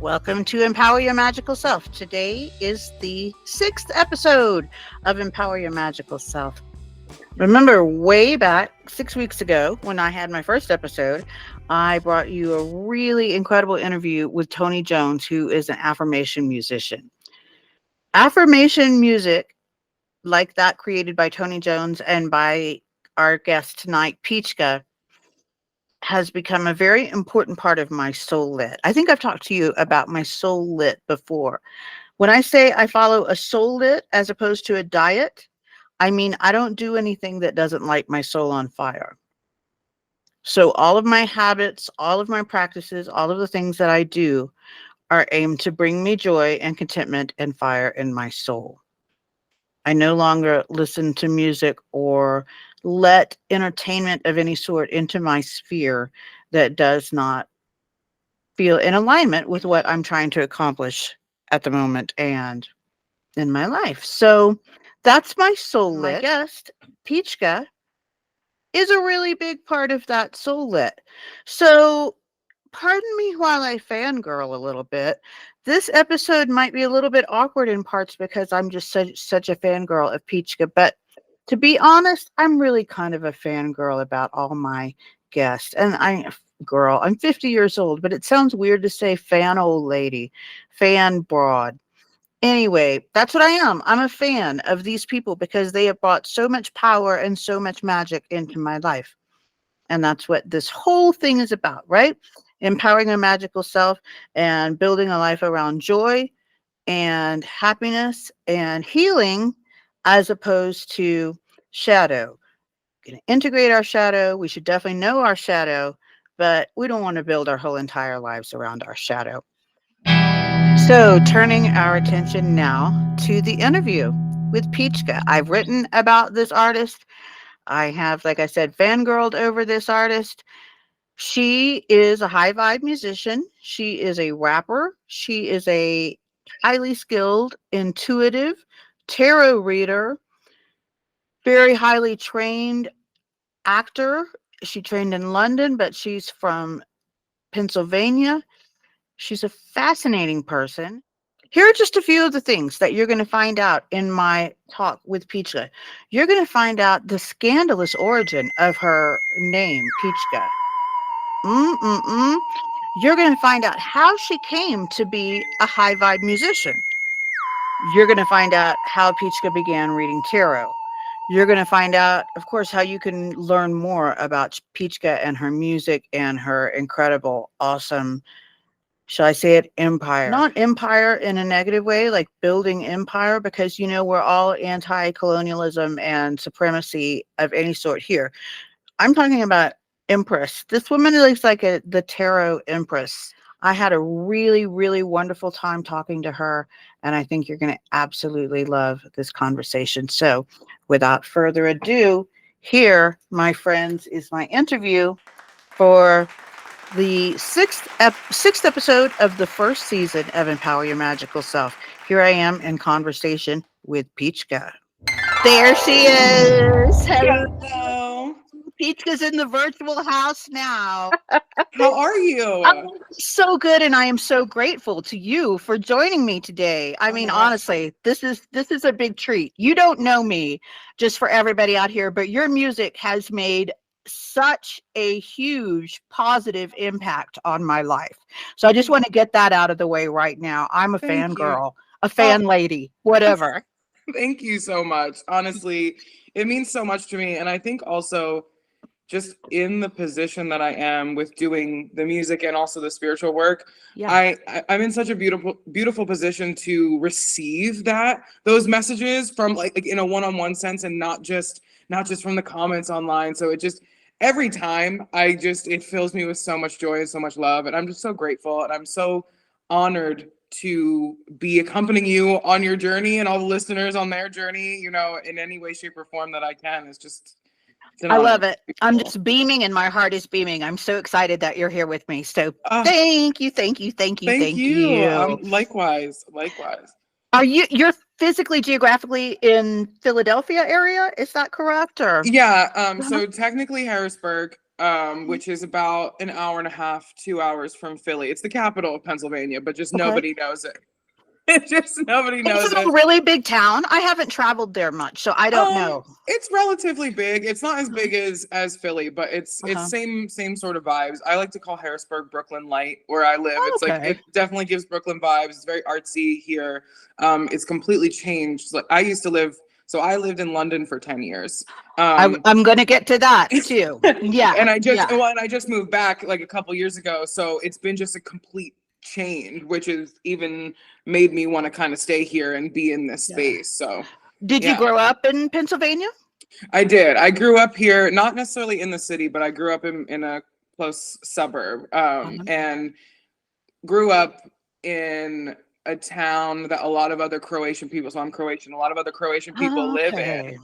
Welcome to Empower Your Magical Self. Today is the 6th episode of Empower Your Magical Self. Remember, way back 6 weeks ago, when I had my first episode, I brought you a really incredible interview with Tony Jones, who is an affirmation musician. Affirmation music, like that created by Tony Jones and by our guest tonight, Peachkka, has become a very important part of my soul lit. I think I've talked to you about my soul lit before. When I say I follow a soul lit as opposed to a diet, I mean I don't do anything that doesn't light my soul on fire. So all of my habits, all of my practices, all of the things that I do are aimed to bring me joy and contentment and fire in my soul. I no longer listen to music or let entertainment of any sort into my sphere that does not feel in alignment with what I'm trying to accomplish at the moment and in my life. So that's my soul lit. My guest, Peachkka, is a really big part of that soul lit. So pardon me while I fangirl a little bit. This episode might be a little bit awkward in parts because I'm just such a fangirl of Peachkka. But to be honest, I'm really kind of a fangirl about all my guests. And I'm 50 years old, but it sounds weird to say fan old lady, fan broad. Anyway, that's what I am. I'm a fan of these people because they have brought so much power and so much magic into my life. And that's what this whole thing is about, right? Empowering a magical self and building a life around joy and happiness and healing as opposed to shadow. Going to integrate our shadow. We should definitely know our shadow, but we don't want to build our whole entire lives around our shadow. So, turning our attention now to the interview with Peachkka. I've written about this artist. I have, like I said, fangirled over this artist. She is a high vibe musician. She is a rapper. She is a highly skilled, intuitive tarot reader, very highly trained actor. She trained in London, but she's from Pennsylvania. She's a fascinating person. Here are just a few of the things that you're going to find out in my talk with Peachkka. You're going to find out the scandalous origin of her name, Peachkka. You're going to find out how she came to be a high vibe musician. You're going to find out how Peachkka began reading tarot. You're going to find out, of course, how you can learn more about Peachkka and her music and her incredible, awesome, shall I say it, empire. Not empire in a negative way, like building empire, because, we're all anti-colonialism and supremacy of any sort here. I'm talking about Empress. This woman looks like the tarot Empress. I had a really, really wonderful time talking to her, and I think you're going to absolutely love this conversation. So, without further ado, here, my friends, is my interview for the sixth episode of the first season of Empower Your Magical Self. Here I am in conversation with Peachkka. There she is. Hello. Peachkka's in the virtual house now. How are you? I'm so good, and I am so grateful to you for joining me today. I mean, honestly, this is a big treat. You don't know me, just for everybody out here, but your music has made such a huge positive impact on my life. So I just want to get that out of the way right now. I'm a fangirl, a fan lady, whatever. Thank you so much. Honestly, it means so much to me. And I think also just in the position that I am with doing the music and also the spiritual work, I'm in such a beautiful position to receive those messages from like in a one-on-one sense and not just from the comments online. So every time it fills me with so much joy and so much love. And I'm just so grateful. And I'm so honored to be accompanying you on your journey and all the listeners on their journey, in any way, shape, or form that I can. I love it. I'm just beaming and my heart is beaming. I'm so excited that you're here with me. So thank you. Likewise. You're physically, geographically in Philadelphia area? Is that correct? Or yeah. So technically Harrisburg. which is about an hour and a half, 2 hours from Philly. It's the capital of Pennsylvania, but just nobody knows it. Just nobody knows Is it a really big town? I haven't traveled there much, so I don't know. It's relatively big. It's not as big as Philly, but it's same sort of vibes. I like to call Harrisburg Brooklyn light where I live. It's like it definitely gives Brooklyn vibes. It's very artsy here. It's completely changed. Like I lived in London for 10 years. I'm going to get to that too. Yeah. And I just moved back like a couple years ago, so it's been just a complete change, which has even made me want to kind of stay here and be in this space. So did you grow up in Pennsylvania? I did. I grew up here, not necessarily in the city, but I grew up in a close suburb, and grew up in a town that a lot of other Croatian people, so I'm Croatian, a lot of other Croatian people live in.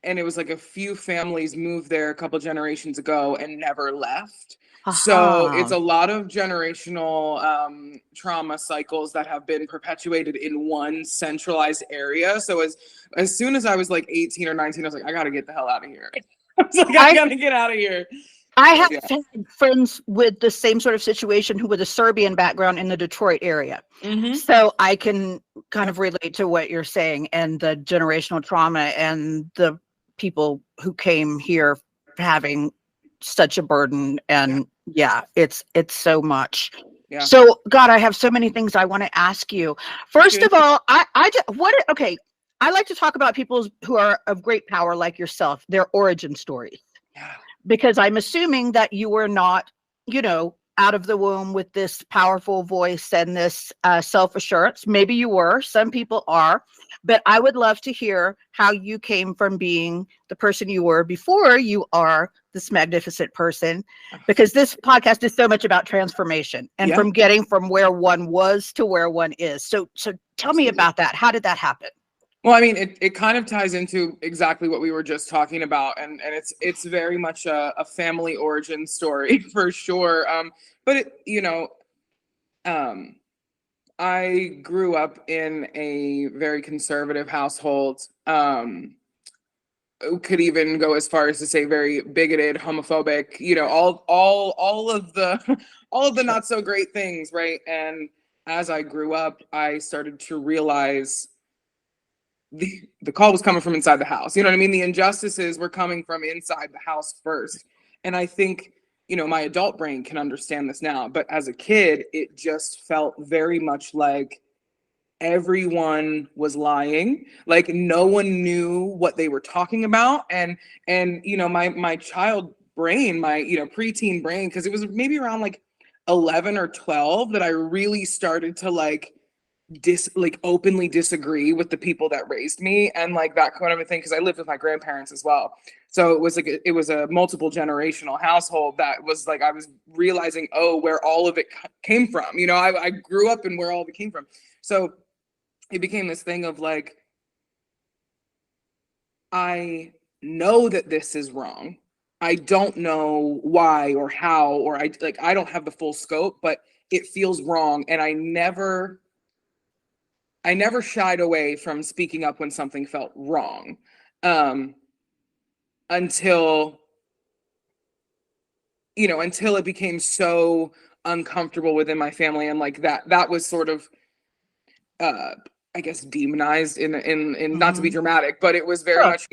And it was like a few families moved there a couple generations ago and never left. So it's a lot of generational trauma cycles that have been perpetuated in one centralized area. So as soon as I was like 18 or 19, I was like, I gotta get the hell out of here. I was like, I gotta get out of here. I have had friends with the same sort of situation who with a Serbian background in the Detroit area. So I can kind of relate to what you're saying and the generational trauma and the people who came here having such a burden. And it's so much. So God, I have so many things I want to ask you. First of all, I like to talk about people who are of great power like yourself, their origin stories. Because I'm assuming that you were not, out of the womb with this powerful voice and this self-assurance. Maybe you were, some people are, but I would love to hear how you came from being the person you were before you are this magnificent person, because this podcast is so much about transformation and from getting from where one was to where one is. So tell me about that. How did that happen? Well, I mean, it kind of ties into exactly what we were just talking about, and it's very much a family origin story for sure. But I grew up in a very conservative household. Could even go as far as to say very bigoted, homophobic. All of the not so great things, right? And as I grew up, I started to realize the call was coming from inside the house. You know what I mean? The injustices were coming from inside the house first. And I think, my adult brain can understand this now, but as a kid, it just felt very much like everyone was lying. Like no one knew what they were talking about. And my child brain, my, preteen brain, because it was maybe around like 11 or 12 that I really started to openly disagree with the people that raised me and like that kind of a thing, because I lived with my grandparents as well. So it was a multiple generational household that was like I was realizing where all of it came from. I grew up and where all of it came from. So it became this thing of like, I know that this is wrong. I don't know why or how, or I don't have the full scope, but it feels wrong. And I never shied away from speaking up when something felt wrong, until it became so uncomfortable within my family, and like that was sort of, I guess, demonized in not to be dramatic, but it was very much,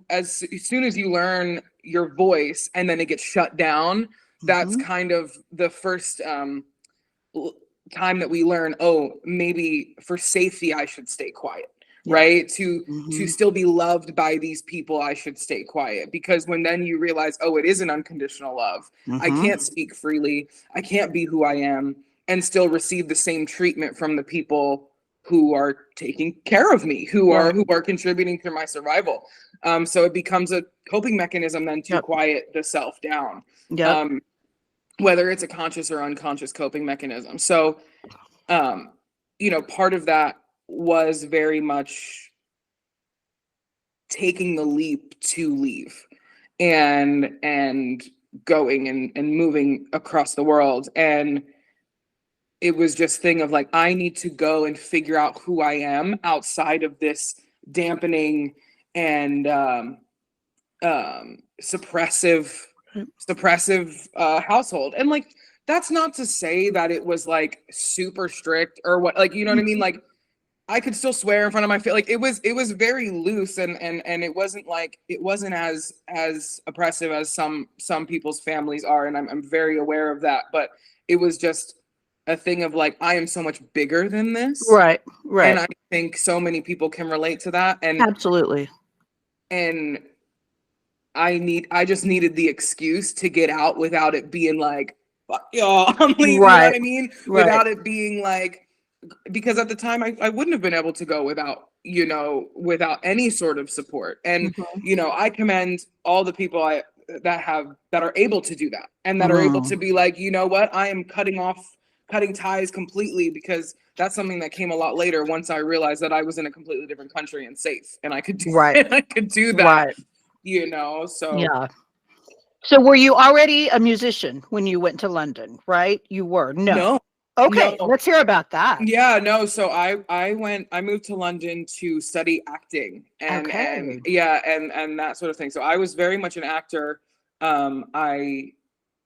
as soon as you learn your voice and then it gets shut down, that's kind of the first time that we learn, maybe for safety I should stay quiet, right? To still be loved by these people, I should stay quiet, because when then you realize, it is an unconditional love. I can't speak freely, I can't be who I am and still receive the same treatment from the people who are taking care of me, who are contributing to my survival. So it becomes a coping mechanism then to quiet the self down. Whether it's a conscious or unconscious coping mechanism. So, part of that was very much taking the leap to leave and going and moving across the world. And it was just thing of like, I need to go and figure out who I am outside of this dampening and suppressive household. And like, that's not to say that it was like super strict or what, like, you know what I mean? Like, I could still swear in front of my face. Like, it was very loose, and it wasn't as oppressive as some people's families are, and I'm very aware of that. But it was just a thing of like, I am so much bigger than this. Right. And I think so many people can relate to that. And absolutely. And I just needed the excuse to get out without it being like, fuck y'all, I'm leaving, Right. you know what I mean? Right. Without it being like, because at the time I wouldn't have been able to go without, you know, without any sort of support. And, you know, I commend all the people that are able to do that, and that are able to be like, you know what, I am cutting ties completely, because that's something that came a lot later once I realized that I was in a completely different country and safe, and I could do and I could do that. Right. You know, so yeah. So were you already a musician when you went to London, right? You were? No. Okay, no. Let's hear about that. Yeah, no. So I moved to London to study acting, and that sort of thing. So I was very much an actor. I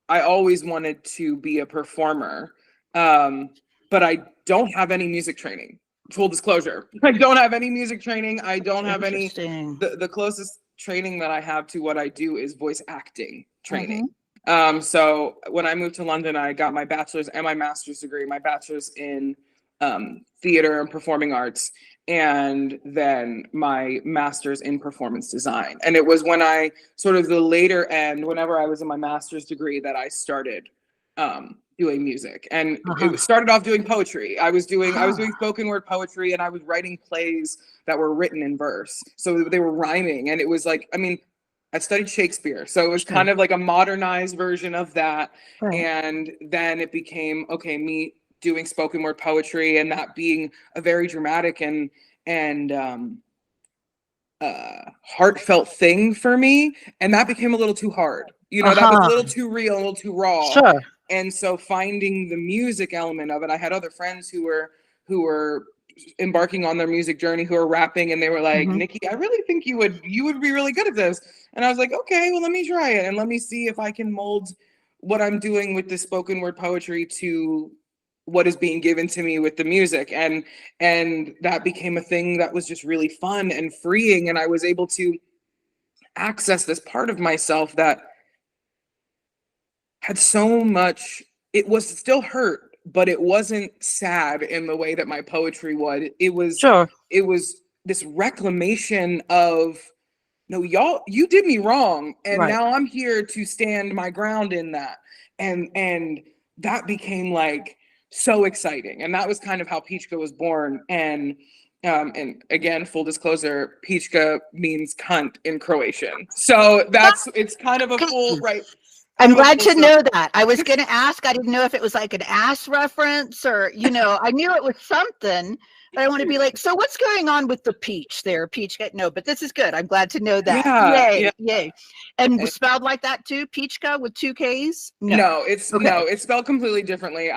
always wanted to be a performer, but I don't have any music training. Full disclosure, I don't have any music training. I don't have any. The closest training that I have to what I do is voice acting training. So when I moved to London, I got my bachelor's and my master's degree. My bachelor's in theater and performing arts, and then my master's in performance design. And it was when I sort of the later end, whenever I was in my master's degree, that I started doing music. And it started off doing poetry. I was doing spoken word poetry, and I was writing plays that were written in verse. So they were rhyming, and it was like, I mean, I studied Shakespeare, so it was kind of like a modernized version of that. And then it became, okay, me doing spoken word poetry, and that being a very dramatic and heartfelt thing for me. And that became a little too hard. You know, that was a little too real, a little too raw. Sure. And so finding the music element of it, I had other friends who were embarking on their music journey, who are rapping, and they were like, Nikki, I really think you would be really good at this. And I was like, okay, well, let me try it, and let me see if I can mold what I'm doing with the spoken word poetry to what is being given to me with the music. And that became a thing that was just really fun and freeing, and I was able to access this part of myself that had so much, it was still hurt, but it wasn't sad in the way that my poetry would. It was this reclamation of, no, y'all, you did me wrong, and now I'm here to stand my ground in that. And that became like so exciting. And that was kind of how Peachkka was born. And again, full disclosure, Peachkka means cunt in Croatian. So it's kind of a full I'm glad to know that. I was going to ask, I didn't know if it was like an ass reference, or, you know, I knew it was something, but I want to be like, so what's going on with the peach there? Peachkka? No, but this is good. I'm glad to know that. Yay. And spelled like that too? Peachkka with 2 Ks? No, it's spelled completely differently.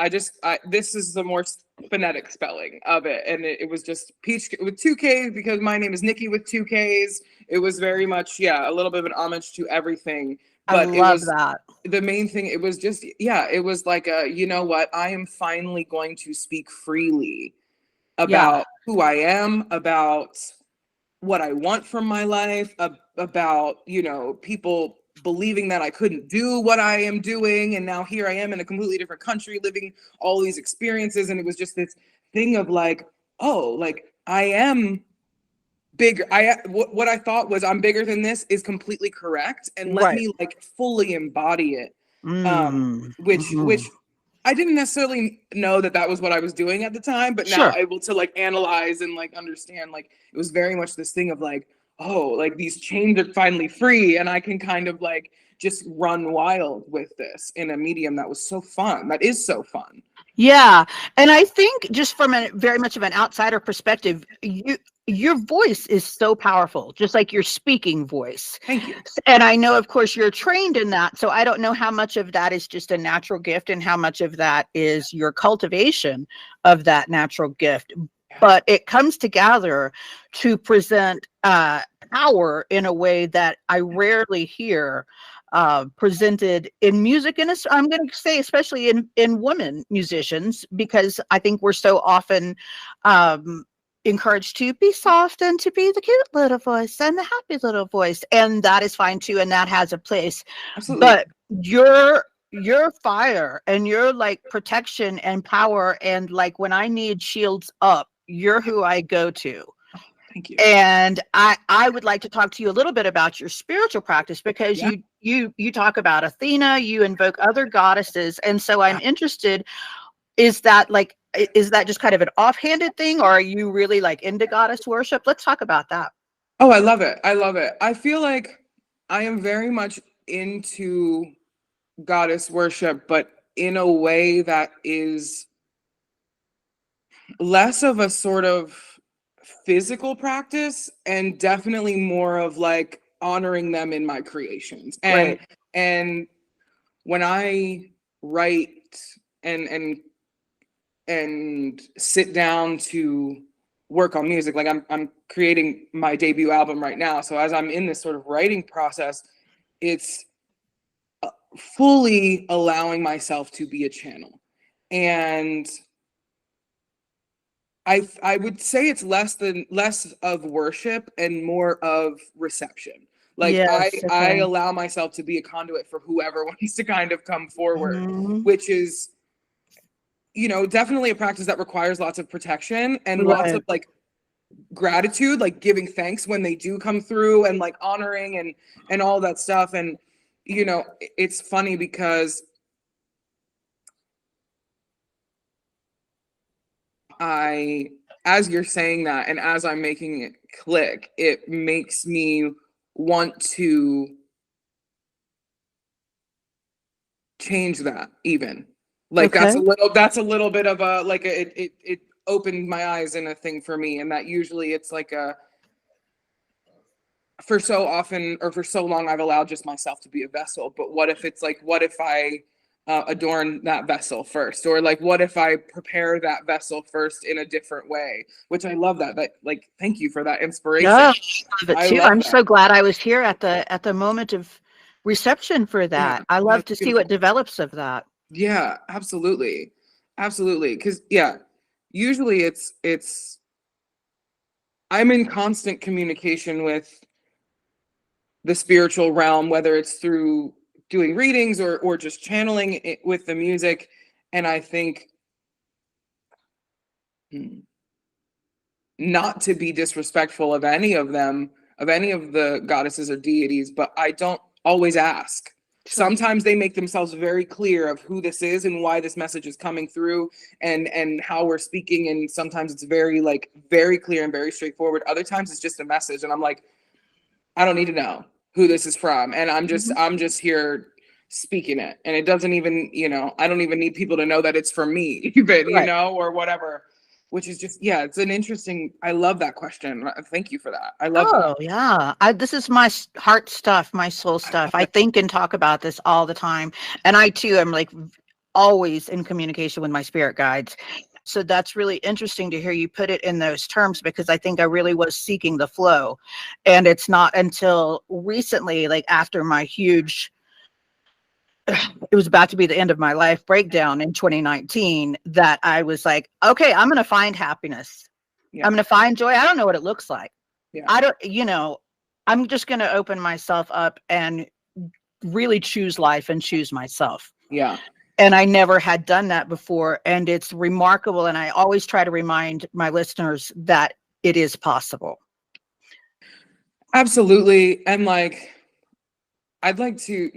This is the more phonetic spelling of it. And it was just Peachkka with 2 Ks, because my name is Nikki with 2 Ks. It was very much, a little bit of an homage to everything. But I love that. The main thing, it was just, it was like you know what, I am finally going to speak freely about who I am, about what I want from my life, about, you know, people believing that I couldn't do what I am doing. And now here I am in a completely different country, living all these experiences. And it was just this thing of like, oh, like I am bigger. What I thought was I'm bigger than this is completely correct, and let me like fully embody it. Which I didn't necessarily know that was what I was doing at the time, but now able to like analyze and like understand, like it was very much this thing of like, oh, like these chains are finally free, and I can kind of like just run wild with this in a medium that was so fun. That is so fun. Yeah. And I think just from a very much of an outsider perspective, your voice is so powerful, just like your speaking voice. Thank you. And I know, of course, you're trained in that. So I don't know how much of that is just a natural gift and how much of that is your cultivation of that natural gift. But it comes together to present power in a way that I rarely hear presented in music, and I'm going to say especially in women musicians, because I think we're so often encouraged to be soft and to be the cute little voice and the happy little voice, and that is fine too, and that has a place. Absolutely. But your fire and your like protection and power, and like when I need shields up, you're who I go to. Thank you. And I would like to talk to you a little bit about your spiritual practice, because you talk about Athena, you invoke other goddesses, and so I'm interested, is that just kind of an offhanded thing, or are you really like into goddess worship? Let's talk about that. Oh, I love it. I love it. I feel like I am very much into goddess worship, but in a way that is less of a sort of physical practice and definitely more of like honoring them in my creations. And when I write and sit down to work on music, like I'm creating my debut album right now, so as I'm in this sort of writing process, it's fully allowing myself to be a channel. And I would say it's less of worship and more of reception. Like Yes, I okay. allow myself to be a conduit for whoever wants to kind of come forward, Mhm. which is, you know, definitely a practice that requires lots of protection and lots of Right. like gratitude, like giving thanks when they do come through, and like honoring and all that stuff. And you know, it's funny because as you're saying that and as I'm making it click, it makes me want to change that even. Like Okay. that's a little bit of a like it opened my eyes in a thing for me, and that usually it's like a for so often or for so long I've allowed just myself to be a vessel. But what if it's like, what if I adorn that vessel first, or like what if I prepare that vessel first in a different way? Which I love that like thank you for that inspiration. Yeah, I love it I too. love I'm that. so glad I was here at the moment of reception for Yeah, that. I love that's to see what beautiful. develops of that. Yeah, absolutely. Absolutely. Because yeah, usually it's I'm in constant communication with the spiritual realm, whether it's through doing readings or just channeling it with the music. And I think not to be disrespectful of any of them, of any of the goddesses or deities, but I don't always ask. Sure. Sometimes they make themselves very clear of who this is and why this message is coming through and how we're speaking. And sometimes it's very like very clear and very straightforward. Other times it's just a message. And I'm like, I don't need to know who this is from. And Mhm. I'm just here speaking it. And it doesn't even, you know, I don't even need people to know that it's for me, even, you Right. know, or whatever. Which is just, yeah, it's an interesting, I love that question. Thank you for that. I love that. Oh, yeah. This is my heart stuff, my soul I stuff. love I it. think and talk about this all the time. And I too am like always in communication with my spirit guides. So that's really interesting to hear you put it in those terms, because I think I really was seeking the flow. And it's not until recently, like after my huge, it was about to be the end of my life breakdown in 2019, that I was like, okay, I'm going to find happiness. I'm Yeah. going to find joy. I don't know what it looks like. Yeah. I don't, I'm just going to open myself up and really choose life and choose myself. Yeah. And I never had done that before. And it's remarkable. And I always try to remind my listeners that it is possible. Absolutely. And like, I'd like to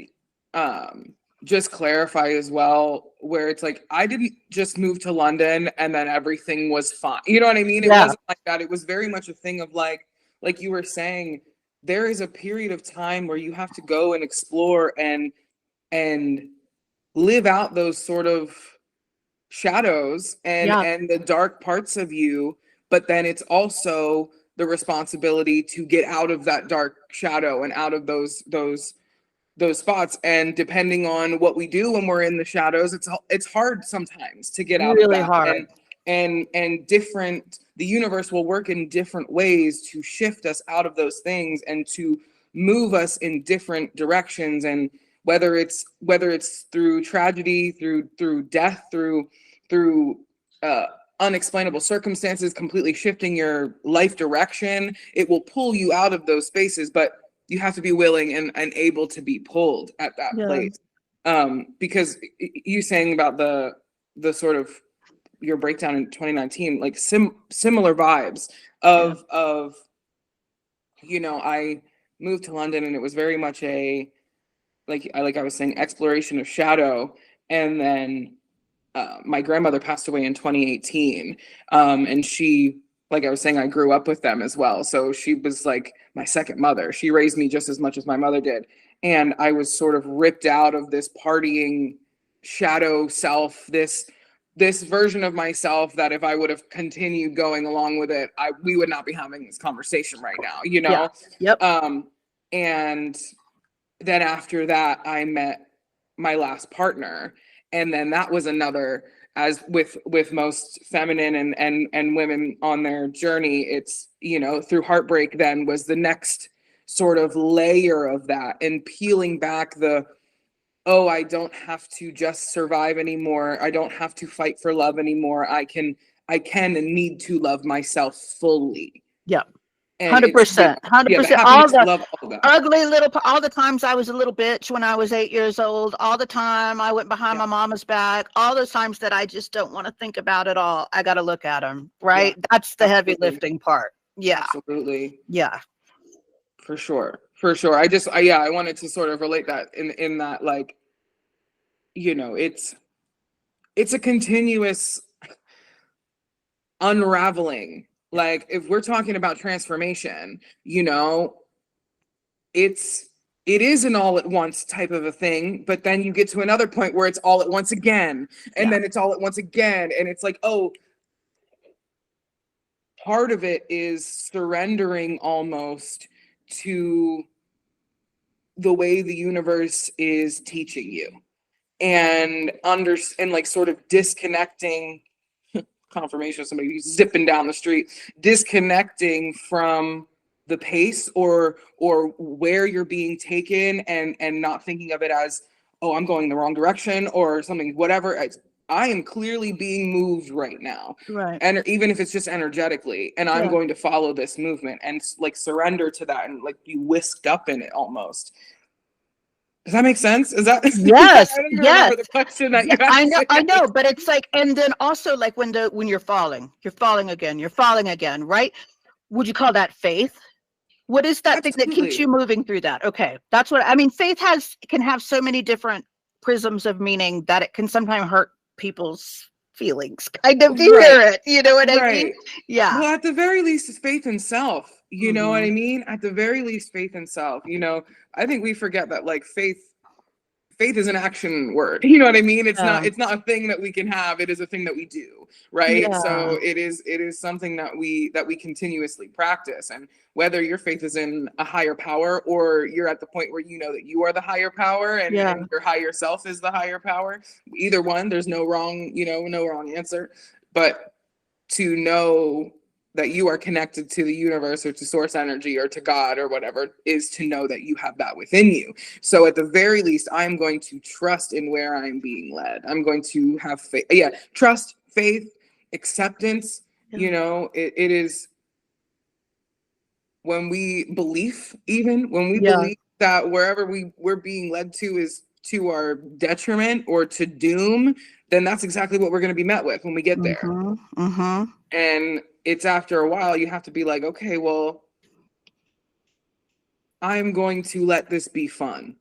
just clarify as well, where it's like I didn't just move to London and then everything was fine. You know what I mean? It Yeah. wasn't like that. It was very much a thing of like you were saying, there is a period of time where you have to go and explore and live out those sort of shadows Yeah. and the dark parts of you, but then it's also the responsibility to get out of that dark shadow and out of those spots. And depending on what we do when we're in the shadows, it's hard sometimes to get out of Really that. hard. and the universe will work in different ways to shift us out of those things and to move us in different directions. And whether it's through tragedy, through death, through unexplainable circumstances completely shifting your life direction, it will pull you out of those spaces, but you have to be willing and able to be pulled at that place. Because you saying about the sort of your breakdown in 2019, like similar vibes of I moved to London, and it was very much a like I was saying, exploration of shadow. And then my grandmother passed away in 2018, and she, like I was saying, I grew up with them as well, so she was like my second mother. She raised me just as much as my mother did, and I was sort of ripped out of this partying shadow self, this version of myself that if I would have continued going along with it, we would not be having this conversation right now, and then after that I met my last partner, and then that was another, as with most feminine and women on their journey, it's through heartbreak then was the next sort of layer of that, and peeling back I don't have to just survive anymore. I don't have to fight for love anymore. I can and need to love myself fully. Yeah. 100%. All the ugly all the times I was a little bitch when I was 8 years old, all the time I went behind my mama's back, all those times that I just don't want to think about it all. I got to look at them, right? Yeah, that's the heavy lifting part. Yeah. Absolutely. Yeah. For sure. I wanted to sort of relate that in that, like, it's a continuous unraveling. Like, if we're talking about transformation, it is an all at once type of a thing, but then you get to another point where it's all at once again, and then it's all at once again, and it's like, part of it is surrendering almost to the way the universe is teaching you, and like sort of disconnecting. Confirmation of somebody who's zipping down the street, disconnecting from the pace or where you're being taken, and not thinking of it as, I'm going the wrong direction or something, whatever. I am clearly being moved right now, right? And even if it's just energetically, and I'm going to follow this movement and like surrender to that, and like be whisked up in it almost. Does that make sense? Is that yes? I don't even remember the question that you asked. I know, but it's like, and then also like when you're falling again, right? Would you call that faith? What is that thing that keeps you moving through that? Okay, that's what I mean. Faith can have so many different prisms of meaning that it can sometimes hurt people's feelings. Kind of hear it, you know what I mean? Yeah. Well, at the very least, it's faith in self. You know what I mean? At the very least, faith in self. I think we forget that, like, faith is an action word. You know what I mean? It's not a thing that we can have. It is a thing that we do, right? Yeah. So it is something that we continuously practice. And whether your faith is in a higher power, or you're at the point where you know that you are the higher power, and your higher self is the higher power, either one, there's no wrong, no wrong answer. But to know that you are connected to the universe, or to source energy, or to God, or whatever, is to know that you have that within you. So at the very least, I'm going to trust in where I'm being led. I'm going to have faith. Yeah. Trust, faith, acceptance. Yeah. It is when we believe that wherever we're being led to is to our detriment or to doom, then that's exactly what we're going to be met with when we get there. And it's after a while, you have to be like, okay, well, I'm going to let this be fun.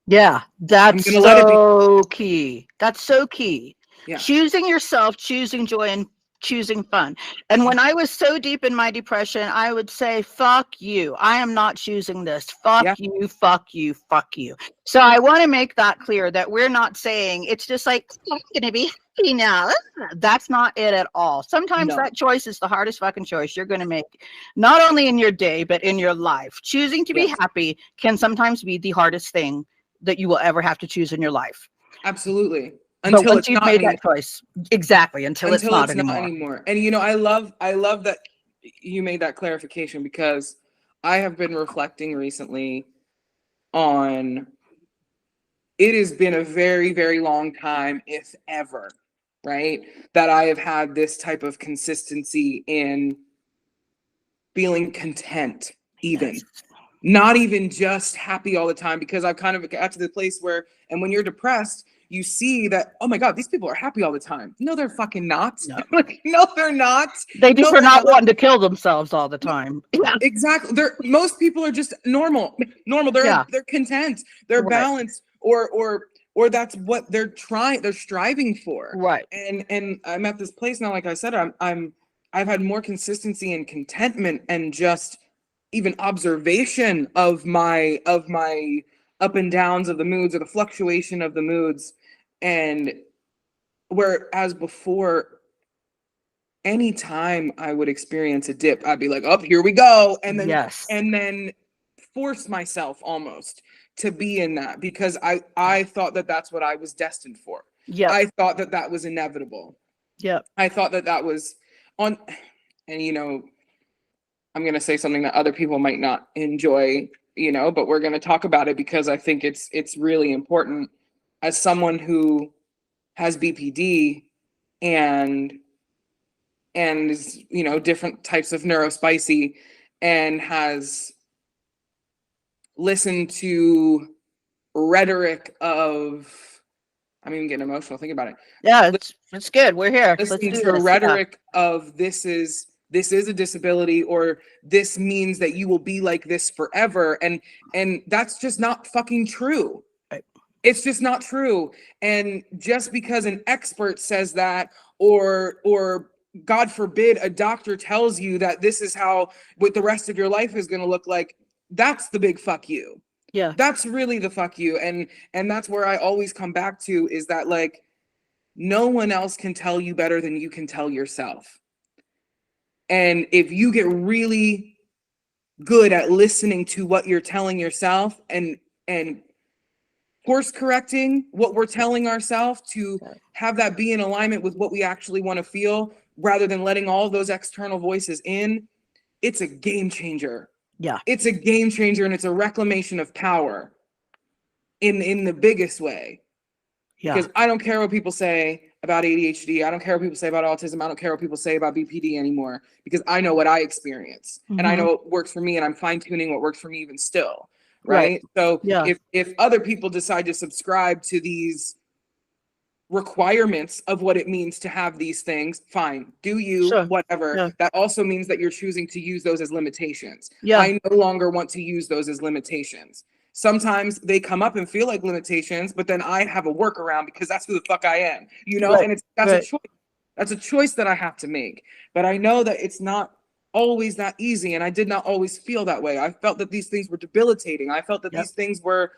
Yeah, that's so key. That's so key. Yeah. Choosing yourself, choosing joy, and choosing fun. And when I was so deep in my depression, I would say, fuck you. I am not choosing this. Fuck you, fuck you, fuck you. So I want to make that clear, that we're not saying it's just like, I'm going to be happy now. That's not it at all. Sometimes that choice is the hardest fucking choice you're going to make, not only in your day, but in your life. Choosing to be happy can sometimes be the hardest thing that you will ever have to choose in your life. Absolutely. But until once it's you've not made anymore. that choice, exactly, until it's not anymore. And you know, I love that you made that clarification, because I have been reflecting recently on, it has been a very, very long time, if ever, right, that I have had this type of consistency in feeling content, even. Yes. Not even just happy all the time, because I've kind of got to the place where, and when you're depressed, you see that, oh my God, these people are happy all the time. No, they're fucking not. No. Like, no, they're not. They just No, are they're not not. wanting to kill themselves all the time. Yeah. Exactly. Most people are just normal. Yeah. They're content. They're Right. balanced, or that's what they're striving for. Right. And I'm at this place now, like I said, I've had more consistency and contentment, and just even observation of my up and downs of the moods, or the fluctuation of the moods. And whereas before, anytime I would experience a dip, I'd be like, oh, here we go. Yes. And then force myself almost to be in that, because I thought that that's what I was destined for. Yeah. I thought that that was inevitable. Yep. I thought that that was on, and you know, I'm going to say something that other people might not enjoy, you know, but we're going to talk about it because I think it's really important. As someone who has BPD and is, you know, different types of neurospicy, and has listened to rhetoric of, I'm even getting emotional thinking about it. Yeah, it's good. We're here. Let's Listening do to this. rhetoric of, this is a disability, or this means that you will be like this forever, and that's just not fucking true. Right. It's just not true. And just because an expert says that, or God forbid, a doctor tells you that this is how what the rest of your life is going to look like, that's the big fuck you. Yeah. That's really the fuck you. And that's where I always come back to, is that, like, no one else can tell you better than you can tell yourself. And if you get really good at listening to what you're telling yourself, and course correcting what we're telling ourselves, to have that be in alignment with what we actually want to feel, rather than letting all those external voices in, it's a game changer. Yeah. It's a game changer, and it's a reclamation of power in the biggest way. Yeah. Because I don't care what people say about ADHD. I don't care what people say about autism. I don't care what people say about BPD anymore, because I know what I experience, and I know what works for me, and I'm fine tuning what works for me even still. Right. So Yeah. if other people decide to subscribe to these requirements of what it means to have these things, fine, do you, Sure. whatever. Yeah. That also means that you're choosing to use those as limitations. Yeah. I no longer want to use those as limitations. Sometimes they come up and feel like limitations, but then I have a workaround, because that's who the fuck I am, you know. Right. And that's Right. a choice. That's a choice that I have to make. But I know that it's not always that easy, and I did not always feel that way. I felt that these things were debilitating. I felt that these things were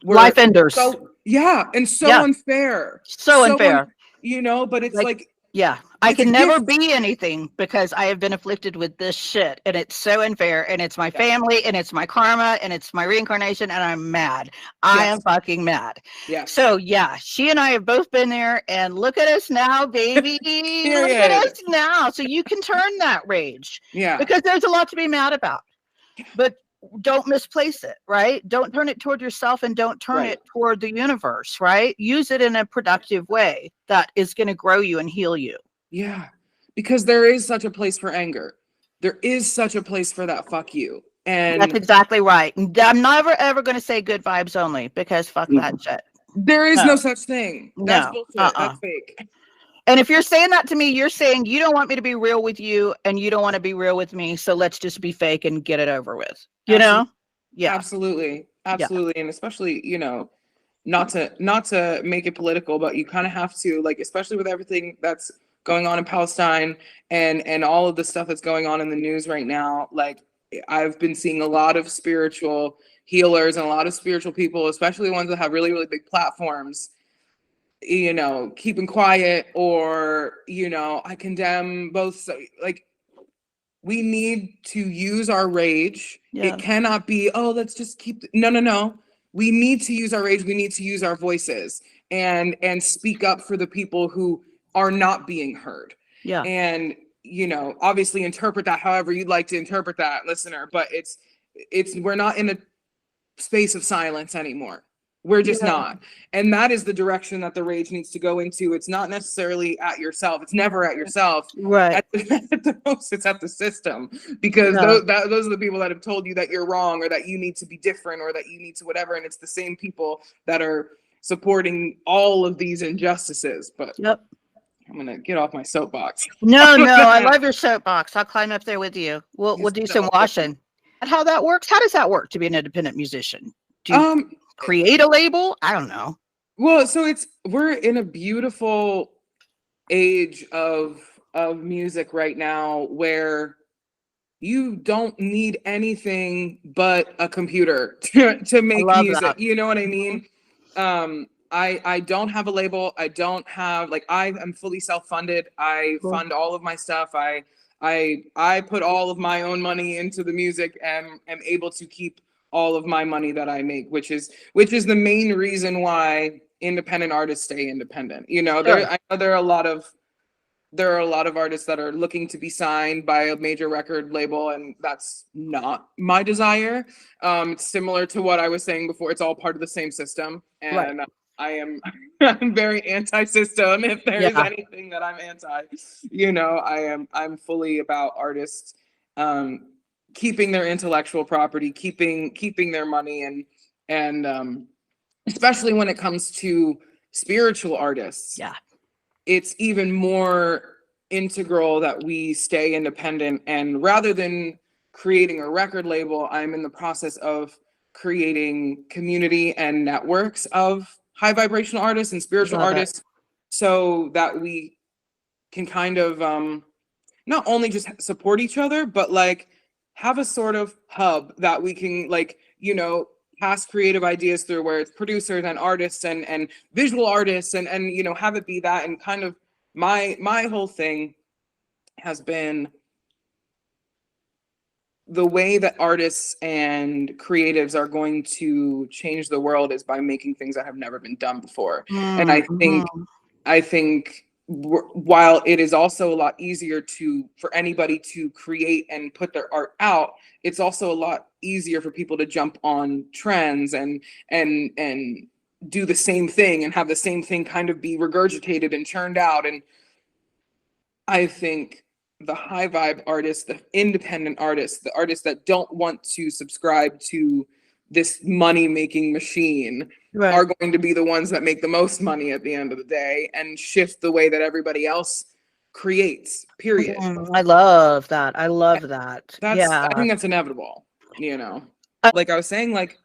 life enders. So and so unfair. So unfair. You know, but it's like yeah, I can never be anything because I have been afflicted with this shit, and it's so unfair, and it's my family, and it's my karma, and it's my reincarnation, and I'm mad. I am fucking mad. Yeah. So yeah, she and I have both been there, and look at us now, baby. Look at us now. So you can turn that rage. Yeah. Because there's a lot to be mad about. But don't misplace it, right? Don't turn it toward yourself, and don't turn it toward the universe, right? Use it in a productive way that is going to grow you and heal you. Yeah, because there is such a place for anger. There is such a place for that fuck you. And that's exactly right. I'm never ever going to say good vibes only, because fuck that shit. There is no such thing. That's bullshit. That's fake. And if you're saying that to me, you're saying you don't want me to be real with you, and you don't want to be real with me. So let's just be fake and get it over with. You know? Yeah. Absolutely. Yeah. And especially, you know, not to make it political, but you kind of have to, like, especially with everything that's going on in Palestine and all of the stuff that's going on in the news right now. Like, I've been seeing a lot of spiritual healers and a lot of spiritual people, especially ones that have really, really big platforms, you know, keeping quiet, or, you know, I condemn both. So, like, we need to use our rage. It cannot be, oh, let's just keep, no. We need to use our rage. We need to use our voices. and speak up for the people who are not being heard. Yeah. And, you know, obviously interpret that however you'd like to interpret that, listener, but it's we're not in a space of silence anymore. We're just not. And that is the direction that the rage needs to go into. It's not necessarily at yourself. It's never at yourself. Right. At the most, it's at the system, because those are the people that have told you that you're wrong, or that you need to be different, or that you need to whatever. And it's the same people that are supporting all of these injustices. But I'm going to get off my soapbox. No, I love your soapbox. I'll climb up there with you. We'll do some washing. And how that works? How does that work to be an independent musician? Do you create a label? I don't know. Well, so we're in a beautiful age of music right now where you don't need anything but a computer to make music. That. You know what I mean? I don't have a label. I don't have, like, I am fully self-funded. I fund all of my stuff. I put all of my own money into the music and am able to keep all of my money that I make, which is the main reason why independent artists stay independent. You know, I know there are a lot of artists that are looking to be signed by a major record label, and that's not my desire. It's similar to what I was saying before. It's all part of the same system, and I'm very anti-system. If there is anything that I'm anti, you know, I'm fully about artists keeping their intellectual property, keeping their money, and especially when it comes to spiritual artists. Yeah. It's even more integral that we stay independent. And rather than creating a record label, I'm in the process of creating community and networks of high vibrational artists and spiritual artists, so that we can kind of not only just support each other, but like have a sort of hub that we can, like, you know, pass creative ideas through, where it's producers and artists and visual artists and you know, have it be that. And kind of my whole thing has been the way that artists and creatives are going to change the world is by making things that have never been done before. And I think while it is also a lot easier for anybody to create and put their art out, it's also a lot easier for people to jump on trends and do the same thing and have the same thing kind of be regurgitated and churned out. And I think the high vibe artists, the independent artists, the artists that don't want to subscribe to this money making machine are going to be the ones that make the most money at the end of the day and shift the way that everybody else creates, period. I love that. I love that. I think that's inevitable, you know. Like I was saying, like,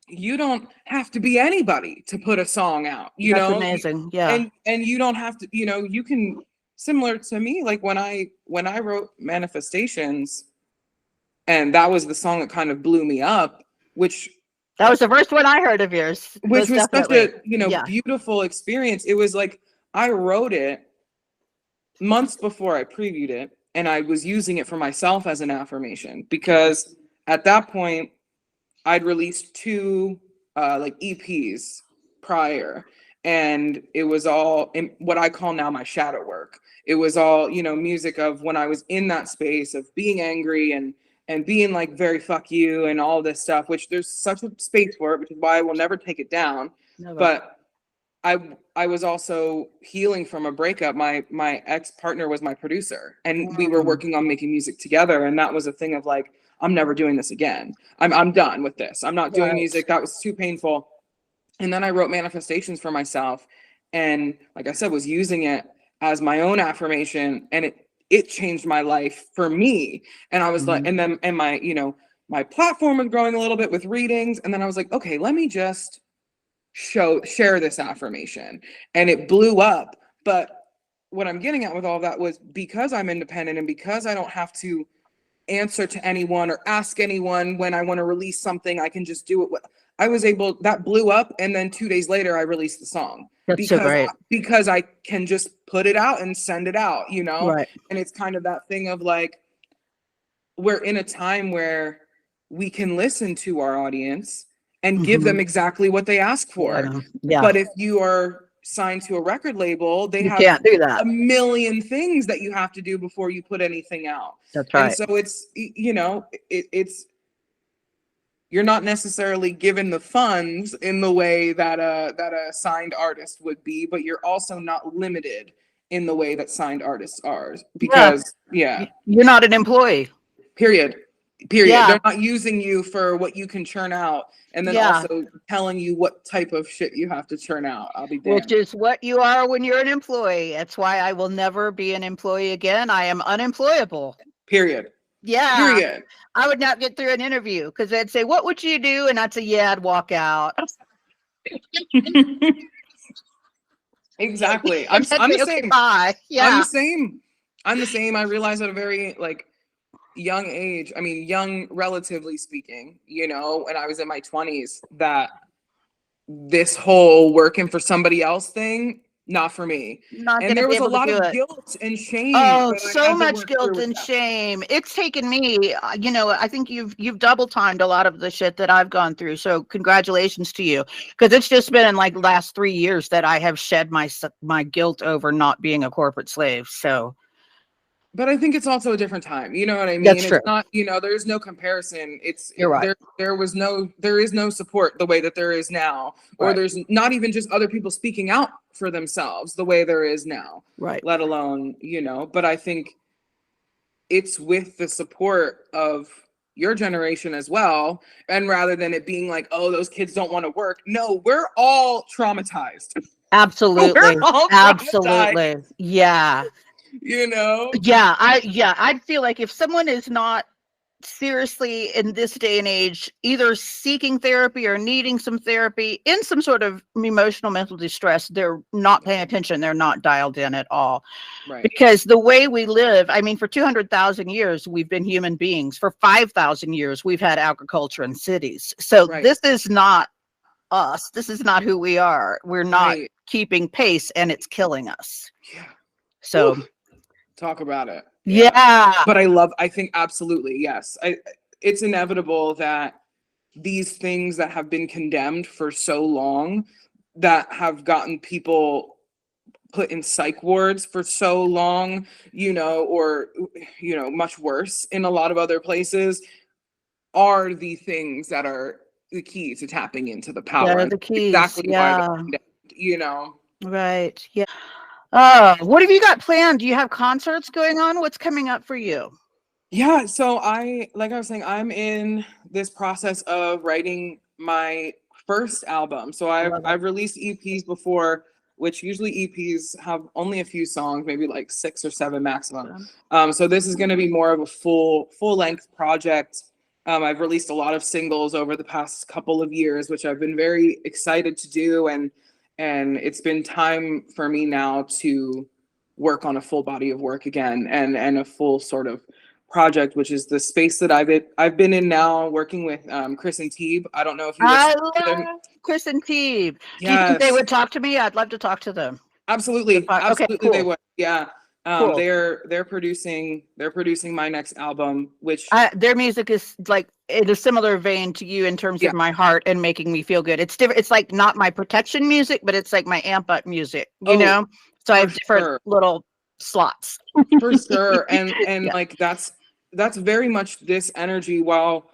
you don't have to be anybody to put a song out, you know. Amazing. Yeah. And you don't have to, you know, you can, similar to me, like when I wrote Manifestations, and that was the song that kind of blew me up, which that was the first one I heard of yours, which was such a, you know, beautiful experience. It was like I wrote it months before I previewed it, and I was using it for myself as an affirmation, because at that point I'd released 2 like EPs prior, and it was all in what I call now my shadow work. It was all, you know, music of when I was in that space of being angry and being like very fuck you and all this stuff, which there's such a space for it, which is why I will never take it down. Never. But I was also healing from a breakup. My ex-partner was my producer, and we were working on making music together, and that was a thing of like, I'm never doing this again. I'm done with this. I'm not doing music. That was too painful. And then I wrote Manifestations for myself, and like I said, was using it as my own affirmation, and it changed my life for me. And I was like, and my, you know, my platform was growing a little bit with readings, and then I was like, okay, let me just share this affirmation, and it blew up. But what I'm getting at with all that was, because I'm independent and because I don't have to answer to anyone or ask anyone when I want to release something, I can just do it. I was able, that blew up, and then 2 days later I released the song. That's so great. Because I can just put it out and send it out, you know. Right. And it's kind of that thing of like, we're in a time where we can listen to our audience and give them exactly what they ask for. Yeah. But if you are signed to a record label, they have can't do that. a million things that you have to do before you put anything out. That's right. And so it's, you know, it's, you're not necessarily given the funds in the way that a signed artist would be, but you're also not limited in the way that signed artists are, because you're not an employee. Period. Yeah. They're not using you for what you can churn out, and then also telling you what type of shit you have to churn out. I'll be damned. Which is what you are when you're an employee. That's why I will never be an employee again. I am unemployable. Period. Yeah. Period. I would not get through an interview because they'd say, "What would you do?" And I'd say, "Yeah, I'd walk out." Exactly. I'm the same. Bye. Yeah. I'm the same. I realized at a very young age, I mean, young relatively speaking, you know, when I was in my 20s, that this whole working for somebody else thing, not for me. And there was a lot of guilt and shame. Oh, so much guilt and shame. It's taken me, you know, I think you've double timed a lot of the shit that I've gone through. So congratulations to you, because it's just been in like the last 3 years that I have shed my guilt over not being a corporate slave. So. But I think it's also a different time. You know what I mean? That's true. It's not, you know, there's no comparison. You're right. There is no support the way that there is now. Or Right. There's not even just other people speaking out for themselves the way there is now. Right. Let alone, you know, but I think it's with the support of your generation as well. And rather than it being like, oh, those kids don't want to work. No, we're all traumatized. Absolutely. We're all Absolutely. Yeah. You know? Yeah, I'd feel like if someone is not seriously in this day and age either seeking therapy or needing some therapy in some sort of emotional mental distress, they're not paying attention, they're not dialed in at all. Right. Because the way we live, I mean, for 200,000 years we've been human beings. For 5,000 years we've had agriculture in cities. So this is not us. This is not who we are. We're not keeping pace, and it's killing us. Yeah. So talk about it. Yeah. But I think absolutely, yes. It's inevitable that these things that have been condemned for so long, that have gotten people put in psych wards for so long, you know, or, you know, much worse in a lot of other places, are the things that are the key to tapping into the power. Yeah, the keys. Exactly why they're condemned, you know. Right. Yeah. What have you got planned? Do you have concerts going on? What's coming up for you? Yeah, so like I was saying, I'm in this process of writing my first album. So I've released EPs before, which usually EPs have only a few songs, maybe like 6 or 7 maximum. So this is going to be more of a full length project. I've released a lot of singles over the past couple of years, which I've been very excited to do, and it's been time for me now to work on a full body of work again, and a full sort of project, which is the space that I've been in now, working with Chris and Teeb. I don't know if you love Chris and Teeb. Yes. Do you think they would talk to me? I'd love to talk to them. Absolutely. Absolutely, cool. They would. Yeah. Cool. They're producing my next album, which their music is like in a similar vein to you in terms of my heart and making me feel good. It's different. It's like not my protection music, but it's like my amp up music, you know? So I have different little slots. For sure. And like that's very much this energy, while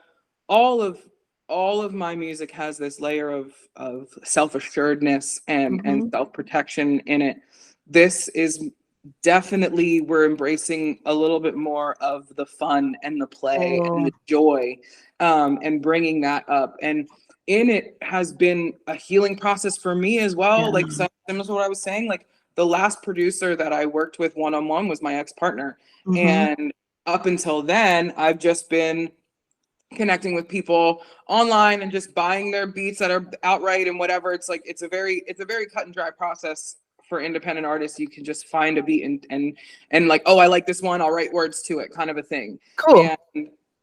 all of my music has this layer of self-assuredness and self-protection in it. This is definitely, we're embracing a little bit more of the fun and the play and the joy, and bringing that up. And in it has been a healing process for me as well. Like, similar to what I was saying, like the last producer that I worked with one-on-one was my ex-partner. And up until then, I've just been connecting with people online and just buying their beats that are outright and whatever. It's like, it's a very cut and dry process for independent artists. You can just find a beat and like, oh, I like this one, I'll write words to it, kind of a thing. Cool.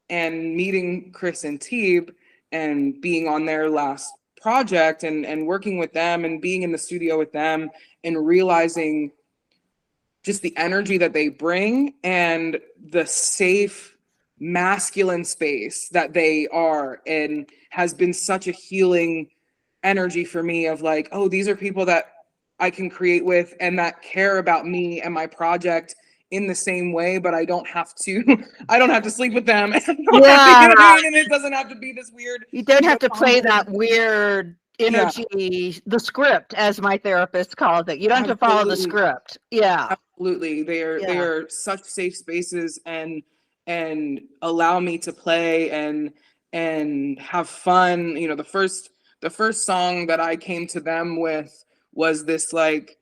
And meeting Chris and Teeb and being on their last project and working with them and being in the studio with them and realizing just the energy that they bring and the safe masculine space that they are, and has been such a healing energy for me of like, oh, these are people that I can create with and that care about me and my project in the same way, but I don't have to I don't have to sleep with them. Yeah. You know what I mean? And it doesn't have to be this weird, You don't have to play convoluted- that weird energy, the script, as my therapist called it. You don't have to follow the script. Yeah. Absolutely. They are such safe spaces, and allow me to play and have fun. You know, the first song that I came to them with was this like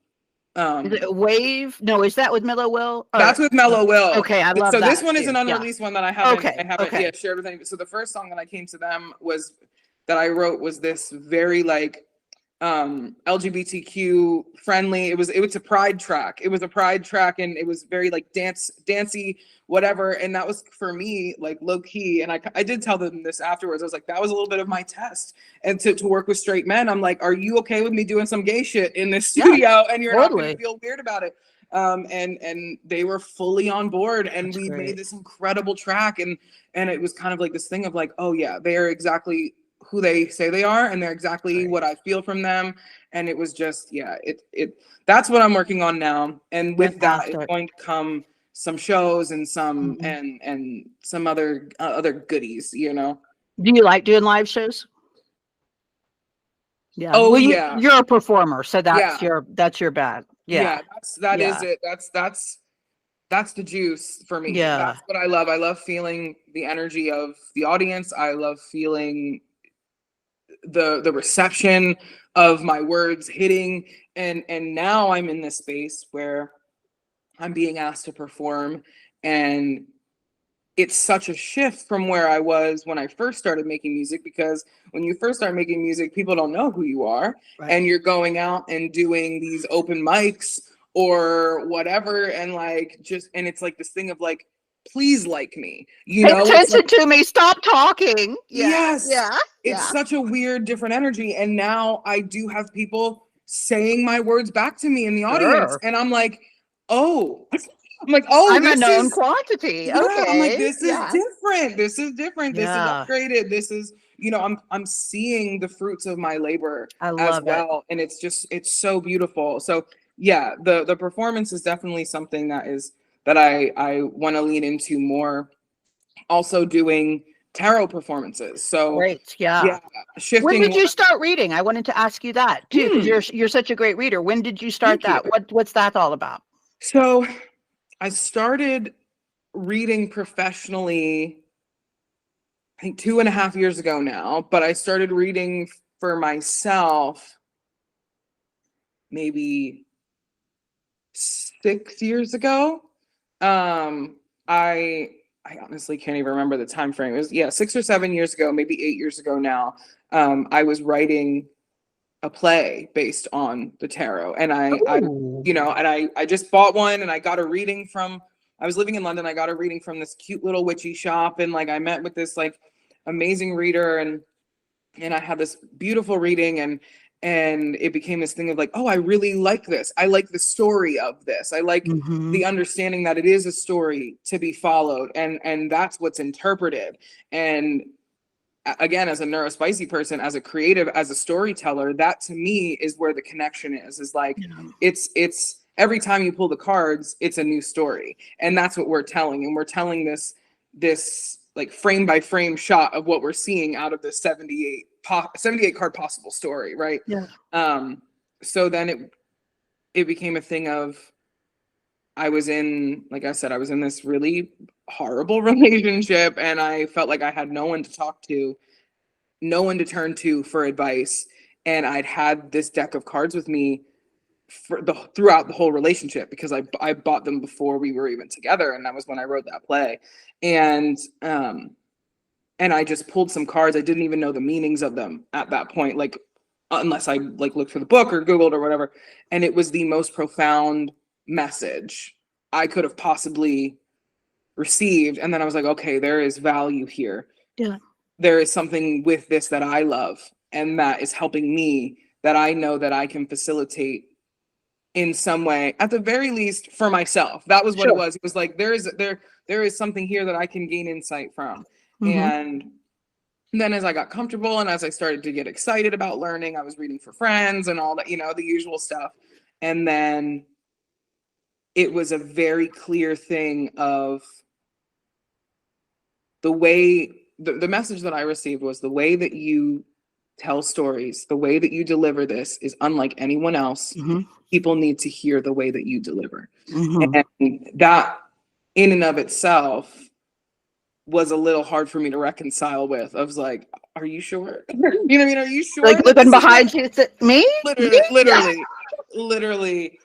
Is it Wave? No, is that with Mellow Will? That's with Mellow Will. Okay, I love so that. This one is too. an unreleased one that I haven't Okay. yet shared with anybody. So the first song that I came to them was that I wrote was this very like LGBTQ friendly. It was a pride track. It was a pride track, and it was very like dancey, whatever. And that was for me like low key. And I did tell them this afterwards. I was like, that was a little bit of my test. And to work with straight men, I'm like, are you okay with me doing some gay shit in this studio? And you're not going to feel weird about it. And they were fully on board, and we made this incredible track. And it was kind of like this thing of like, oh yeah, they are exactly who they say they are, and they're exactly what I feel from them. And it was just, that's what I'm working on now. And with that, it's going to come some shows and some and some other goodies, you know. Do you like doing live shows? Yeah. Oh, well, yeah. You're a performer, so that's your bag. Yeah. That is it. That's the juice for me. Yeah. That's what I love. I love feeling the energy of the audience. I love feeling the reception of my words hitting, and now I'm in this space where I'm being asked to perform, and it's such a shift from where I was when I first started making music, because when you first start making music, people don't know who you are, and you're going out and doing these open mics or whatever, and like and it's like this thing of like, please like me, you know, pay attention to me, stop talking. Yes. It's such a weird different energy. And now I do have people saying my words back to me in the audience, and I'm like, oh, I'm a known quantity. Okay. I'm like, this is different. This is different. This is upgraded. This is, you know, I'm seeing the fruits of my labor as well. And it's so beautiful. So yeah, the performance is definitely something that I want to lean into more. Also doing tarot performances. So great. Yeah. Shifting. When did you start reading? I wanted to ask you that too, because you're such a great reader. When did you start that? What's that all about? So I started reading professionally, I think 2.5 years ago now, but I started reading for myself maybe 6 years ago. I honestly can't even remember the time frame. It was 6 or 7 years ago, maybe 8 years ago now. I was writing a play based on the tarot, and I just bought one, and I got a reading from. I was living in London. I got a reading from this cute little witchy shop, and like I met with this like amazing reader, and I had this beautiful reading, and it became this thing of like, oh, I really like this. I like the story of this. I like the understanding that it is a story to be followed, and that's what's interpreted. And again, as a neurospicy person, as a creative, as a storyteller, that to me is where the connection is like, it's every time you pull the cards, it's a new story. And that's what we're telling. And we're telling this like frame by frame shot of what we're seeing out of the 78 card possible story. Right. Yeah. So then it became a thing of, I was in, like I said, I was in this really horrible relationship, and I felt like I had no one to talk to, no one to turn to for advice. And I'd had this deck of cards with me throughout the whole relationship, because I bought them before we were even together. And that was when I wrote that play. And I just pulled some cards. I didn't even know the meanings of them at that point, like unless I like looked for the book or Googled or whatever. And it was the most profound message I could have possibly received. And then I was like, okay, there is value here. Yeah. There is something with this that I love, and that is helping me, that I know that I can facilitate in some way, at the very least for myself. That was what it Sure. was. It was like, there is something here that I can gain insight from. Mm-hmm. And then as I got comfortable and as I started to get excited about learning, I was reading for friends and all that, the usual stuff. And then it was a very clear thing of the way, the message that I received was, the way that you tell stories, the way that you deliver this is unlike anyone else. Mm-hmm. People need to hear the way that you deliver. Mm-hmm. And that in and of itself was a little hard for me to reconcile with. I was like, are you sure? You know what I mean? Are you sure? Like looking behind you, me? Literally.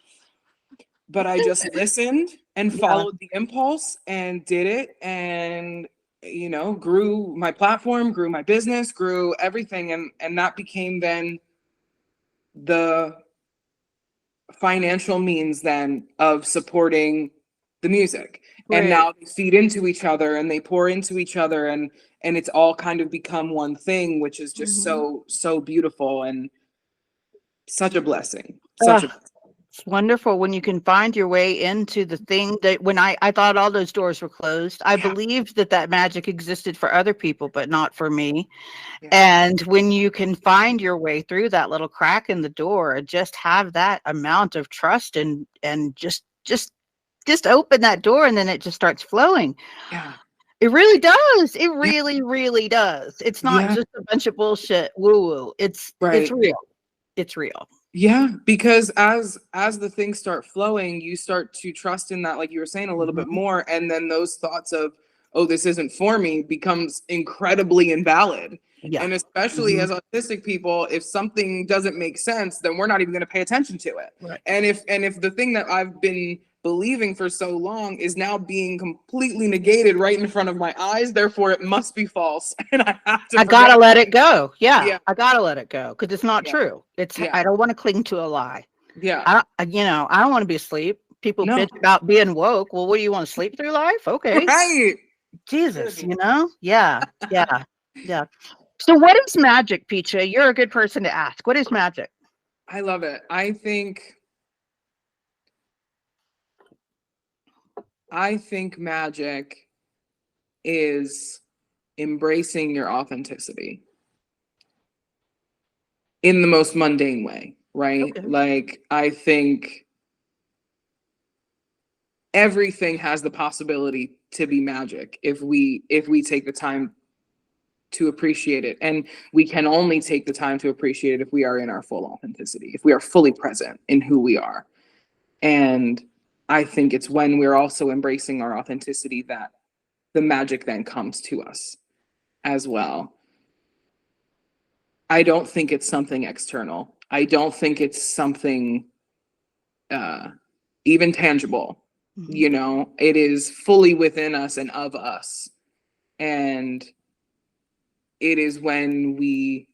But I just listened and followed the impulse and did it, and grew my platform, grew my business, grew everything, and that became then the financial means then of supporting the music. Right. And now they feed into each other and they pour into each other, and it's all kind of become one thing, which is just so beautiful and such a blessing. It's wonderful when you can find your way into the thing that, when I thought all those doors were closed, I believed that magic existed for other people, but not for me. Yeah. And when you can find your way through that little crack in the door, just have that amount of trust and just open that door, and then it just starts flowing. Yeah. It really does. It really, really does. It's not just a bunch of bullshit woo-woo. It's real. It's real. Yeah, because as the things start flowing, you start to trust in that, like you were saying, a little bit more. And then those thoughts of, oh, this isn't for me, becomes incredibly invalid. Yeah. And especially as autistic people, if something doesn't make sense, then we're not even going to pay attention to it. Right. And if the thing that I've been believing for so long is now being completely negated right in front of my eyes, therefore it must be false, and I gotta let it go. I gotta let it go, because it's not true. I don't want to cling to a lie. I don't want to be asleep. People bitch about being woke. Well, what do you want to sleep through life? Okay, right. Jesus, yeah. So what is magic, Peachkka? You're a good person to ask. What is magic? I love it. I think magic is embracing your authenticity in the most mundane way, right? Okay. Like, I think everything has the possibility to be magic if we take the time to appreciate it. And we can only take the time to appreciate it if we are in our full authenticity, if we are fully present in who we are. And I think it's when we're also embracing our authenticity that the magic then comes to us as well. I don't think it's something external. I don't think it's something even tangible. It is fully within us and of us. And it is when we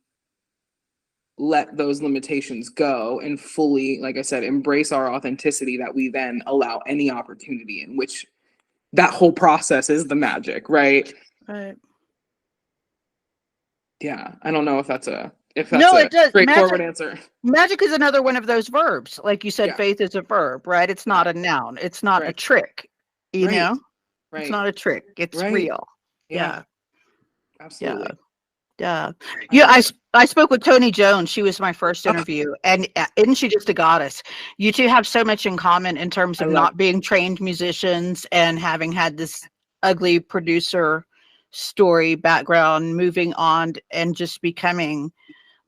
let those limitations go and fully, like I said, embrace our authenticity, that we then allow any opportunity, in which that whole process is the magic, right? Right. Yeah, I don't know if that's a straightforward answer. Magic is another one of those verbs. Like you said, faith is a verb, right? It's not a noun. It's not a trick, you know? Right. It's not a trick. It's real. Yeah. Absolutely. Yeah. I spoke with Toni Jones. She was my first interview. And isn't she just a goddess? You two have so much in common in terms of not being trained musicians and having had this ugly producer story background, moving on and just becoming,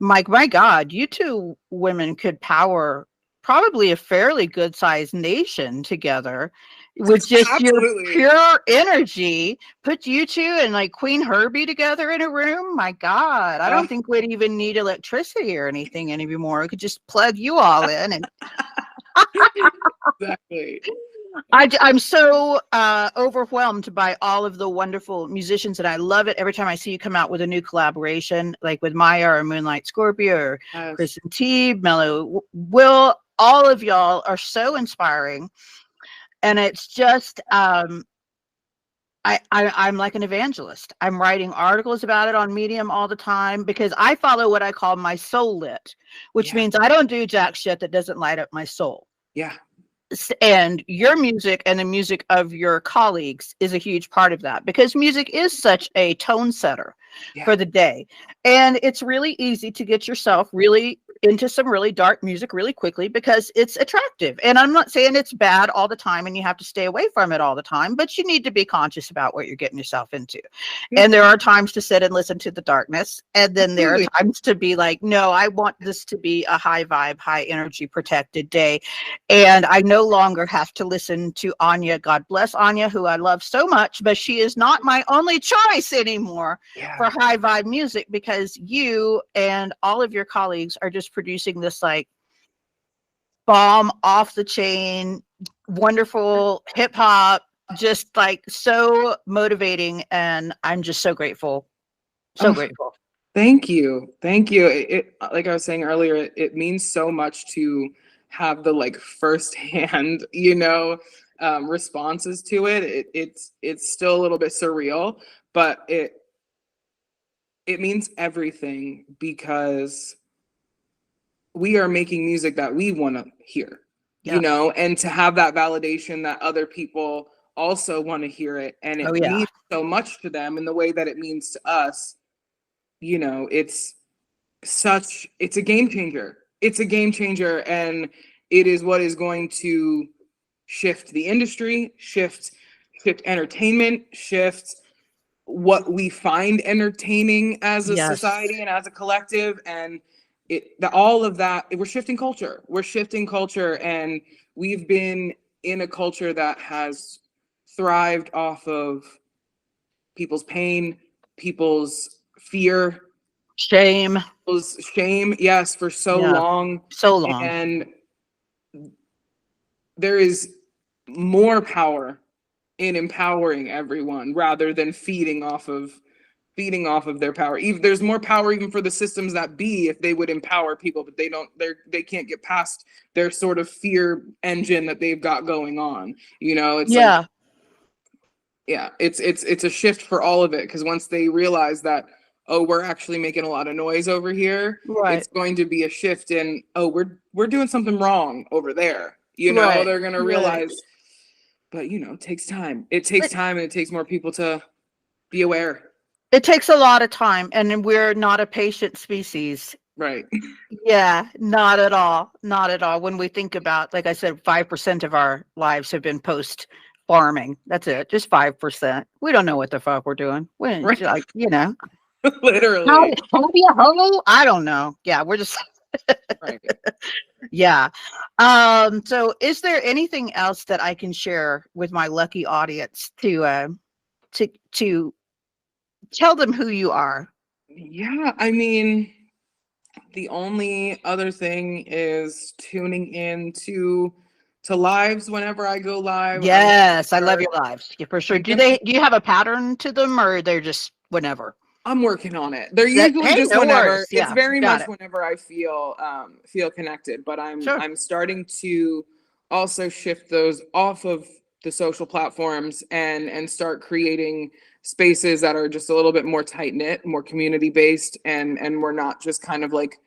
my God, you two women could power probably a fairly good sized nation together with just your pure energy. Put you two and like Queen Herbie together in a room. My God, I don't think we'd even need electricity or anything anymore. We could just plug you all in. And exactly. I'm so overwhelmed by all of the wonderful musicians, and I love it every time I see you come out with a new collaboration, like with Maya or Moonlight Scorpio or Chris and T, Mellow Will. All of y'all are so inspiring. And it's just, I'm like an evangelist. I'm writing articles about it on Medium all the time, because I follow what I call my soul lit, which means I don't do jack shit that doesn't light up my soul. Yeah. And your music and the music of your colleagues is a huge part of that, because music is such a tone setter for the day. And it's really easy to get yourself really into some really dark music really quickly because it's attractive. And I'm not saying it's bad all the time and you have to stay away from it all the time, but you need to be conscious about what you're getting yourself into. And there are times to sit and listen to the darkness. And then there are times to be like, no, I want this to be a high vibe, high energy, protected day. And I no longer have to listen to Anya. God bless Anya, who I love so much, but she is not my only choice anymore for high vibe music, because you and all of your colleagues are just producing this like bomb off the chain, wonderful hip hop, just like so motivating. And I'm just so grateful. So grateful. Thank you. Thank you. It like I was saying earlier, it means so much to have the like firsthand, responses to it. It's still a little bit surreal, but it means everything, because we are making music that we want to hear, and to have that validation that other people also want to hear it, and it means so much to them in the way that it means to us. It's a game changer. It's a game changer, and it is what is going to shift the industry, shift entertainment, shift what we find entertaining as a society and as a collective. And all of that, we're shifting culture. And we've been in a culture that has thrived off of people's pain, people's fear, shame, yes, for so long. And there is more power in empowering everyone rather than feeding off of their power. There's more power even for the systems that be, if they would empower people, but they can't get past their sort of fear engine that they've got going on. It's a shift for all of it, because once they realize that, oh, we're actually making a lot of noise over here, it's going to be a shift in, oh, we're doing something wrong over there. They're gonna realize. But it takes time. It takes time, and it takes more people to be aware. It takes a lot of time, and we're not a patient species. Right. Yeah, not at all. Not at all. When we think about, like I said, 5% of our lives have been post farming. That's it. Just 5%. We don't know what the fuck we're doing. We're like, literally. I don't know. Yeah, we're just right. Yeah. So is there anything else that I can share with my lucky audience to tell them who you are? Yeah, I mean, the only other thing is tuning in to lives whenever I go live. Yes, I love your lives. Yeah, for sure. Do you have a pattern to them, or they're just whenever? I'm working on it. They're usually just whenever. Worries. Yeah, it's very much whenever I feel connected. But I'm starting to also shift those off of the social platforms and start creating spaces that are just a little bit more tight knit, more community based, and we're not just kind of like,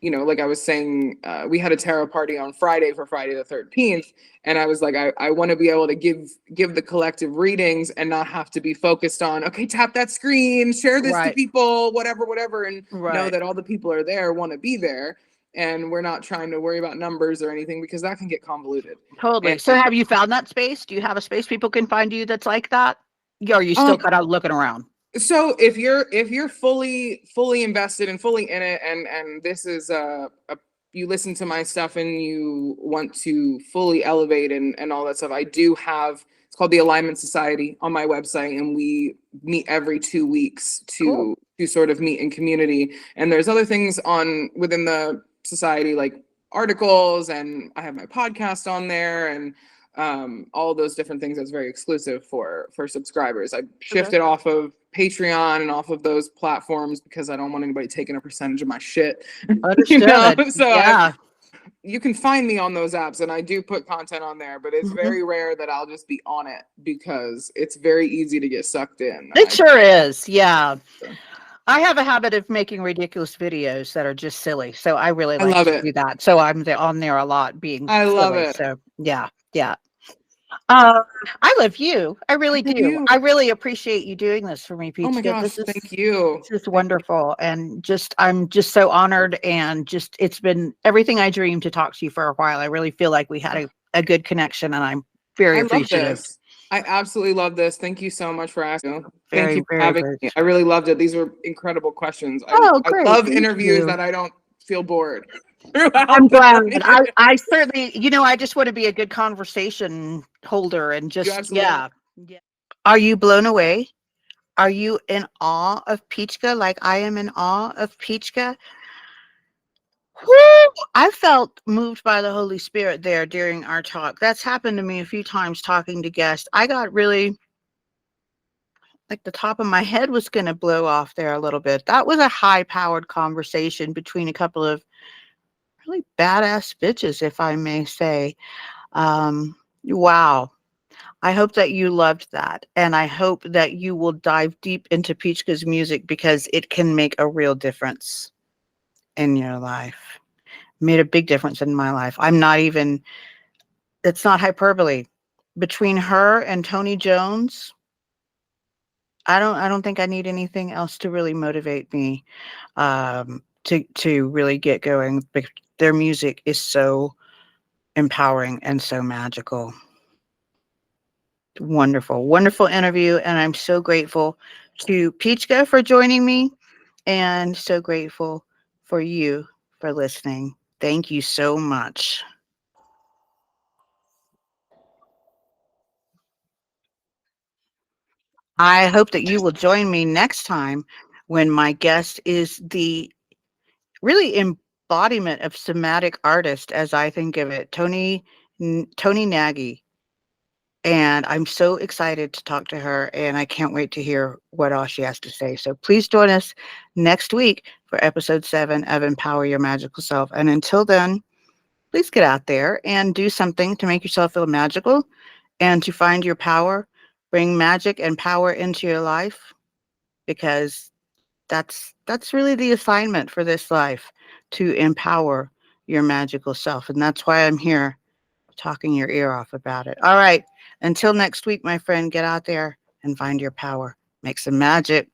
like I was saying, we had a tarot party on Friday for Friday the 13th. And I was like, I want to be able to give the collective readings and not have to be focused on, okay, tap that screen, share this to people, whatever. And know that all the people are there, want to be there. And we're not trying to worry about numbers or anything, because that can get convoluted. Totally. So have you found that space? Do you have a space people can find you that's like that? Or are you still kind of looking around? So if you're fully invested and fully in it, and this is you listen to my stuff and you want to fully elevate and all that stuff, I do have, it's called the Alignment Society on my website, and we meet every 2 weeks to sort of meet in community. And there's other things within the society, like articles, and I have my podcast on there, and all those different things that's very exclusive for subscribers. I shifted off of Patreon and off of those platforms because I don't want anybody taking a percentage of my shit. Understood. So you can find me on those apps, and I do put content on there, but it's very rare that I'll just be on it because it's very easy to get sucked in. It sure is. Yeah. I have a habit of making ridiculous videos that are just silly, so I really I like love to it. do that. So I'm on there a lot being I love silly. it. So yeah, yeah. Uh, I love you. I I really love do. you. I really appreciate you doing this for me, Oh my Peachkka. gosh, thank you. This is wonderful, and just I'm just so honored, and just it's been everything I dreamed to talk to you for a while. I really feel like we had a good connection, and I'm very I love appreciative. this. I absolutely love this. Thank you so much for asking. Thank Very, you for very having me. I grateful. really loved it. These were incredible questions. Oh, I great. love Thank interviews you. that I don't feel bored I'm throughout glad. them. I certainly, I just want to be a good conversation holder and You just, absolutely. yeah. Yeah. Are you blown away? Are you in awe of Peachkka like I am in awe of Peachkka? Whoo! I felt moved by the Holy Spirit there during our talk. That's happened to me a few times talking to guests. I got really like the top of my head was going to blow off there a little bit. That was a high powered conversation between a couple of really badass bitches, if I may say. Wow. I hope that you loved that. And I hope that you will dive deep into Peachka's music because it can make a real difference in your life. Made a big difference in my life. I'm not even, it's not hyperbole. Between her and Tony Jones, I don't think I need anything else to really motivate me to really get going. Their music is so empowering and so magical. Wonderful, wonderful interview. And I'm so grateful to Peachka for joining me and so grateful for you for listening. Thank you so much. I hope that you will join me next time when my guest is the really embodiment of somatic artist, as I think of it, Tony Nagy. And I'm so excited to talk to her, and I can't wait to hear what all she has to say. So please join us next week for episode 7 of Empower Your Magical Self. And until then, please get out there and do something to make yourself feel magical and to find your power. Bring magic and power into your life because that's really the assignment for this life, to empower your magical self. And that's why I'm here talking your ear off about it. All right. Until next week, my friend, get out there and find your power. Make some magic.